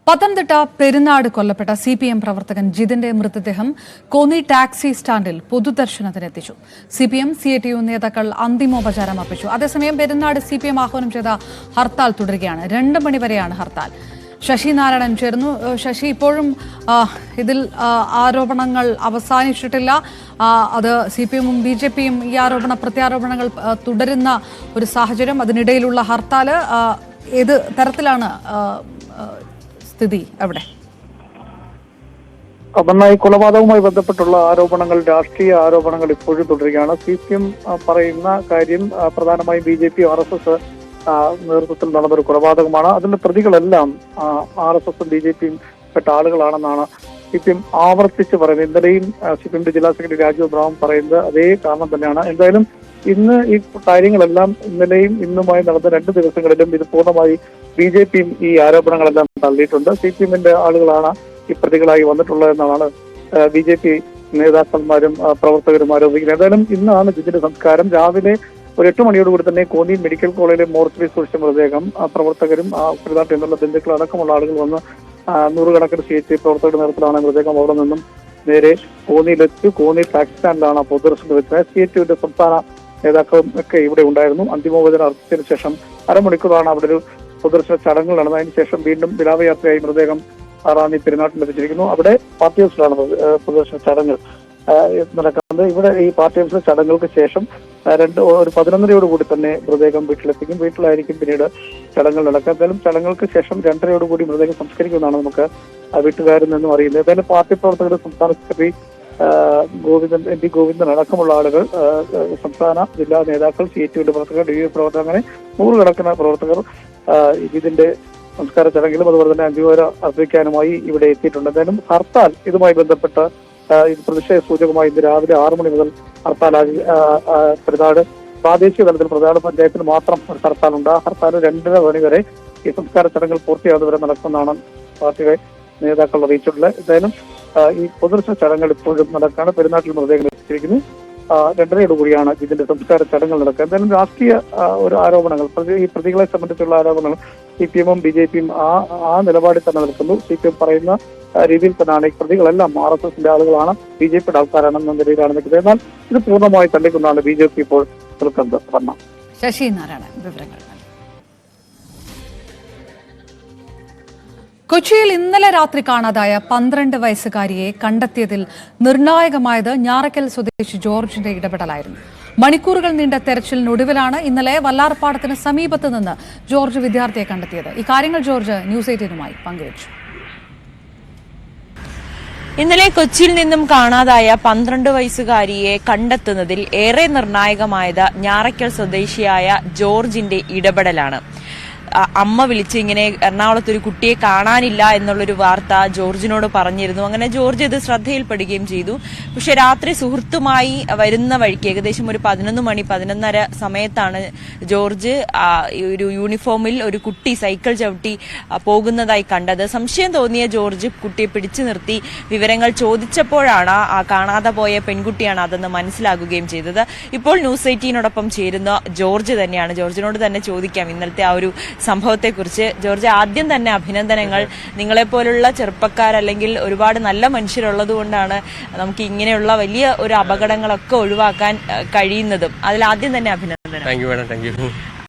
പത്തനംതിട്ട പെരുന്നാട് കൊല്ലപ്പെട്ട CPM പ്രവർത്തകൻ ജിതിന്റെ മൃതദേഹം കോന്നി ടാക്സി സ്റ്റാൻഡിൽ പൊതുദർശനത്തിനെത്തിച്ചു. CPM CITU നേതാക്കൾ അന്തിമോപചാരം അർപ്പിച്ചു. അതേസമയം പെരുന്നാട് CPM ആഹ്വാനം ചെയ്ത ഹർത്താൽ തുടരുകയാണ്. 2 മണി വരെയാണ് ഹർത്താൽ. ശശി നാരായണൻ ചേർന്നു. ശശി, ഇപ്പോഴും ഇതിൽ ആരോപണങ്ങൾ അവസാനിച്ചിട്ടില്ല. അത് CPM-ഉം BJP-യും ഈ പ്രത്യാരോപണങ്ങൾ തുടരുന്ന ഒരു സാഹചര്യം. അതിനിടയിലുള്ള ഹർത്താൽ ഏത് തരത്തിലാണ് സ്ഥിതി അവിടെ? ഈ കൊലപാതകവുമായി ബന്ധപ്പെട്ടുള്ള ആരോപണങ്ങൾ, രാഷ്ട്രീയ ആരോപണങ്ങൾ ഇപ്പോഴും തുടരുകയാണ്. CPM പറയുന്ന കാര്യം പ്രധാനമായും BJP RSS നേതൃത്വത്തിൽ നടന്നൊരു കൊലപാതകമാണ്. അതിന്റെ പ്രതികളെല്ലാം RSS-ഉം BJP-യും പെട്ട ആളുകളാണെന്നാണ് CPM ആവർത്തിച്ച് പറയുന്നത്. ഇന്നലെയും CPM ജില്ലാ സെക്രട്ടറി രാജീവ് അബ്രഹാം പറയുന്നത് അതേ കാരണം തന്നെയാണ്. എന്തായാലും ഇന്ന് ഈ കാര്യങ്ങളെല്ലാം ഇന്നലെയും ഇന്നുമായി നടന്ന 2 ദിവസങ്ങളിലും ഇത് പൂർണ്ണമായി BJP-യും ഈ ആരോപണങ്ങളെല്ലാം തള്ളിയിട്ടുണ്ട്. CPM-ന്റെ ആളുകളാണ് ഈ പ്രതികളായി വന്നിട്ടുള്ളതെന്നാണ് BJP നേതാക്കന്മാരും പ്രവർത്തകരും ആരോപിക്കുന്നത്. ഏതായാലും ഇന്നാണ് ജിതിന്റെ സംസ്കാരം. രാവിലെ ഒരു 8 മണിയോടുകൂടി തന്നെ കോന്നി മെഡിക്കൽ കോളേജിലെ മോർച്ചറി സൂക്ഷിച്ച മൃതദേഹം പ്രവർത്തകരും പെരുന്നാട്ടിൽ നിന്നുള്ള ബന്ധുക്കൾ അടക്കമുള്ള ആളുകൾ വന്ന് നൂറുകണക്കിന് CITU പ്രവർത്തകരുടെ നേതൃത്വത്തിലാണ് മൃതദേഹം അവിടെ നിന്നും നേരെ കോന്നിയിലെത്തി. കോന്നി ടാക്സി സ്റ്റാൻഡിലാണ് പൊതുദർശനം വെച്ചത്. CITU-ന്റെ സംസ്ഥാന നേതാക്കളും ഒക്കെ ഇവിടെ ഉണ്ടായിരുന്നു. അന്തിമോപചാരം അർപ്പിച്ചതിന് ശേഷം അരമണിക്കൂറാണ് അവിടെ ഒരു പൊതുദർശന ചടങ്ങുകൾ നടന്നത്. അതിനുശേഷം വീണ്ടും വിലാപയാത്രയായി മൃതദേഹം റാന്നി പെരുന്നാട്ടിൽ എത്തിച്ചിരിക്കുന്നു. അവിടെ പാർട്ടി ഹൗസിലാണ് പൊതുദർശന ചടങ്ങ് നടക്കുന്നത്. ഇവിടെ ഈ പാർട്ടി ഹൗസിലെ ചടങ്ങുകൾക്ക് ശേഷം ഒരു 11:30 തന്നെ മൃതദേഹം വീട്ടിലെത്തിക്കും. വീട്ടിലായിരിക്കും പിന്നീട് ചടങ്ങുകൾ നടക്കുക. എന്തായാലും ചടങ്ങുകൾക്ക് ശേഷം 2:30 മൃതദേഹം സംസ്കരിക്കുമെന്നാണ് നമുക്ക് വീട്ടുകാരിൽ നിന്നും അറിയുന്നത്. എന്തായാലും പാർട്ടി പ്രവർത്തകരുടെ സംസ്ഥാന സെക്രട്ടറി MP ഗോവിന്ദൻ അടക്കമുള്ള ആളുകൾ, സംസ്ഥാന ജില്ലാ നേതാക്കൾ, CITU-ന്റെ പ്രവർത്തകർ, DU പ്രവർത്തകർ, അങ്ങനെ നൂറുകണക്കിന് പ്രവർത്തകർ ഇതിന്റെ സംസ്കാര ചടങ്ങിലും അതുപോലെ തന്നെ അന്തിമോപചാരം അർപ്പിക്കാനുമായി ഇവിടെ എത്തിയിട്ടുണ്ട്. എന്തായാലും ഹർത്താൽ ഇതുമായി ബന്ധപ്പെട്ട് ഇത് പ്രതിഷേധ സൂചകമായി ഇന്ന് രാവിലെ 6 മണി മുതൽ ഹർത്താൽ പെരുന്നാട് പ്രാദേശിക തലത്തിൽ പ്രധാന പഞ്ചായത്തിൽ മാത്രം ഒരു ഹർത്താലുണ്ട്. ആ ഹർത്താൽ 2:30 മണി വരെ ഈ സംസ്കാര ചടങ്ങുകൾ പൂർത്തിയാകുന്നവരെ നടക്കുമെന്നാണ് പാർട്ടിയുടെ നേതാക്കൾ അറിയിച്ചിട്ടുള്ളത്. എന്തായാലും ഈ പൊതുദർശന ചടങ്ങുകൾ ഇപ്പോഴും നടക്കുകയാണ്. പെരുന്നാട്ടിൽ മൃതദേഹം എത്തിച്ചിരിക്കുന്നു. 2:30 ഇതിന്റെ സംസ്കാര ചടങ്ങുകൾ നടക്കുക. എന്തായാലും രാഷ്ട്രീയ ഒരു ആരോപണങ്ങൾ, ഈ പ്രതികളെ സംബന്ധിച്ചുള്ള ആരോപണങ്ങൾ CPM-ഉം BJP-യും ആ നിലപാടിൽ തന്നെ നിൽക്കുന്നു. CPM പറയുന്ന രീതിയിൽ തന്നെയാണ് ഈ പ്രതികളെല്ലാം RSS-ന്റെ ആളുകളാണ്, BJP-യുടെ ആൾക്കാരാണെന്ന നിലയിലാണ് നിൽക്കുന്നത്. എന്നാൽ ഇത് പൂർണ്ണമായി തള്ളിക്കൊണ്ടാണ് BJP ഇപ്പോൾ നിൽക്കുന്നത്. ശശി നാരായണൻ വിവരങ്ങൾ. കൊച്ചിയിൽ ഇന്നലെ രാത്രി കാണാതായ 12 വയസ്സുകാരിയെ കണ്ടെത്തിയതിൽ നിർണായകമായത് ഞാറയ്ക്കൽ സ്വദേശി ജോർജിന്റെ ഇടപെടലായിരുന്നു. മണിക്കൂറുകൾ നീണ്ട തെരച്ചിലിനൊടുവിലാണ് ഇന്നലെ വല്ലാർപാടത്തിന് സമീപത്ത് നിന്ന് ജോർജ് വിദ്യാർത്ഥിയെ കണ്ടെത്തിയത്. ഈ കാര്യങ്ങൾ ജോർജ് ന്യൂസ് 18-നുമായി പങ്കുവച്ചു. ഇന്നലെ കൊച്ചിയിൽ നിന്നും കാണാതായ 12 വയസ്സുകാരിയെ കണ്ടെത്തുന്നതിൽ ഏറെ നിർണായകമായത് ഞാറയ്ക്കൽ സ്വദേശിയായ ജോർജിന്റെ ഇടപെടലാണ്. അമ്മ വിളിച്ച് ഇങ്ങനെ എറണാകുളത്ത് ഒരു കുട്ടിയെ കാണാനില്ല എന്നുള്ളൊരു വാർത്ത ജോർജിനോട് പറഞ്ഞിരുന്നു. അങ്ങനെ ജോർജ് ഇത് ശ്രദ്ധയിൽപ്പെടുകയും ചെയ്തു. പക്ഷെ രാത്രി സുഹൃത്തുമായി വരുന്ന വഴിക്ക് ഏകദേശം ഒരു 11 മണി 11:30 സമയത്താണ് ജോർജ് ഒരു യൂണിഫോമിൽ ഒരു കുട്ടി സൈക്കിൾ ചവിട്ടി പോകുന്നതായി കണ്ടത്. സംശയം തോന്നിയ ജോർജ് കുട്ടിയെ പിടിച്ചു നിർത്തി വിവരങ്ങൾ ചോദിച്ചപ്പോഴാണ് കാണാതെ പോയ പെൺകുട്ടിയാണ് അതെന്ന് മനസ്സിലാകുകയും ചെയ്തത്. ഇപ്പോൾ ന്യൂസ് 18-നോടൊപ്പം ചേരുന്ന ജോർജ് തന്നെയാണ്. ജോർജിനോട് തന്നെ ചോദിക്കാം ഇന്നലത്തെ ആ ഒരു സംഭവത്തെക്കുറിച്ച്. ജോർജ്, ആദ്യം തന്നെ അഭിനന്ദനങ്ങൾ. നിങ്ങളെപ്പോലുള്ള ചെറുപ്പക്കാർ അല്ലെങ്കിൽ ഒരുപാട് നല്ല മനുഷ്യരുള്ളത് കൊണ്ടാണ് നമുക്ക് ഇങ്ങനെയുള്ള വലിയ ഒരു അപകടങ്ങളൊക്കെ ഒഴിവാക്കാൻ കഴിയുന്നതും. അതിൽ ആദ്യം തന്നെ അഭിനന്ദനം. Thank you.